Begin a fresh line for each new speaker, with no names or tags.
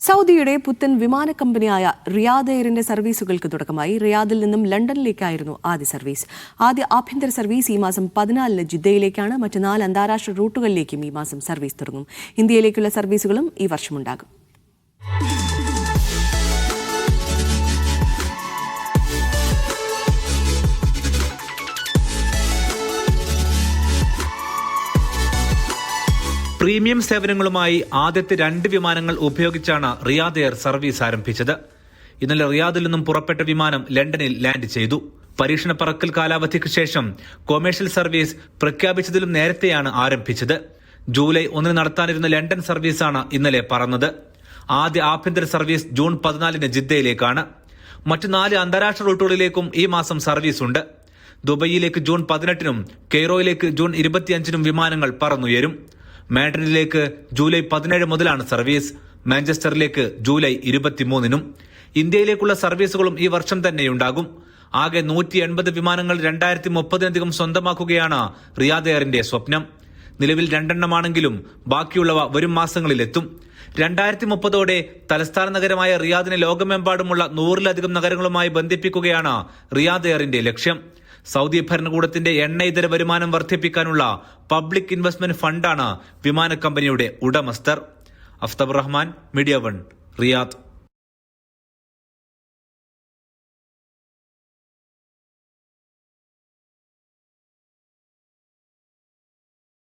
സൗദിയുടെ പുത്തൻ വിമാന കമ്പനിയായ റിയാദ് എയറിന്റെ സർവീസുകൾക്ക് തുടക്കമായി. റിയാദിൽ നിന്നും ലണ്ടനിലേക്കായിരുന്നു ആദ്യ സർവീസ്. ആദ്യ ആഭ്യന്തര സർവീസ് ഈ മാസം 14-ന് ജിദ്ദയിലേക്കാണ്. മറ്റ് 4 അന്താരാഷ്ട്ര റൂട്ടുകളിലേക്കും ഈ മാസം സർവീസ് തുടങ്ങും. ഇന്ത്യയിലേക്കുള്ള സർവീസുകളും ഈ വർഷമുണ്ടാകും.
പ്രീമിയം സേവനങ്ങളുമായി ആദ്യത്തെ 2 വിമാനങ്ങൾ ഉപയോഗിച്ചാണ് റിയാദ് എയർ സർവീസ് ആരംഭിച്ചത്. ഇന്നലെ റിയാദിൽ നിന്നും പുറപ്പെട്ട വിമാനം ലണ്ടനിൽ ലാൻഡ് ചെയ്തു. പരീക്ഷണ പറക്കൽ കാലാവധിക്ക് ശേഷം കൊമേഴ്ഷ്യൽ സർവീസ് പ്രഖ്യാപിച്ചതിലും നേരത്തെയാണ് ആരംഭിച്ചത്. ജൂലൈ 1 നടത്താനിരുന്ന ലണ്ടൻ സർവീസാണ് ഇന്നലെ പറന്നത്. ആദ്യ ആഭ്യന്തര സർവീസ് ജൂൺ 14-ന് ജിദ്ദയിലേക്കാണ്. മറ്റ് 4 അന്താരാഷ്ട്ര റൂട്ടുകളിലേക്കും ഈ മാസം സർവീസ് ഉണ്ട്. ദുബൈയിലേക്ക് ജൂൺ 18-നും കെയ്റോയിലേക്ക് ജൂൺ 25-നും വിമാനങ്ങൾ പറന്നുയരും. മാഡ്രിഡിലേക്ക് ജൂലൈ 17 മുതലാണ് സർവീസ്. മാഞ്ചസ്റ്ററിലേക്ക് ജൂലൈ 23-നും. ഇന്ത്യയിലേക്കുള്ള സർവീസുകളും ഈ വർഷം തന്നെയുണ്ടാകും. ആകെ 180 വിമാനങ്ങൾ 2030-നധികം സ്വന്തമാക്കുകയാണ് റിയാദ് എയറിന്റെ സ്വപ്നം. നിലവിൽ 2 എണ്ണമാണെങ്കിലും ബാക്കിയുള്ളവ വരും മാസങ്ങളിലെത്തും. 2030ഓടെ തലസ്ഥാന നഗരമായ റിയാദിനെ ലോകമെമ്പാടുമുള്ള 100-ലധികം നഗരങ്ങളുമായി ബന്ധിപ്പിക്കുകയാണ് റിയാദ് എയറിന്റെ ലക്ഷ്യം. സൗദി ഭരണകൂടത്തിന്റെ എണ്ണ ഇതര വരുമാനം വർദ്ധിപ്പിക്കാനുള്ള പബ്ലിക് ഇൻവെസ്റ്റ്മെന്റ് ഫണ്ടാണ് വിമാന കമ്പനിയുടെ ഉടമസ്ഥർ. അഫ്തബ് റഹ്മാൻ, മീഡിയ 1, റിയാദ്.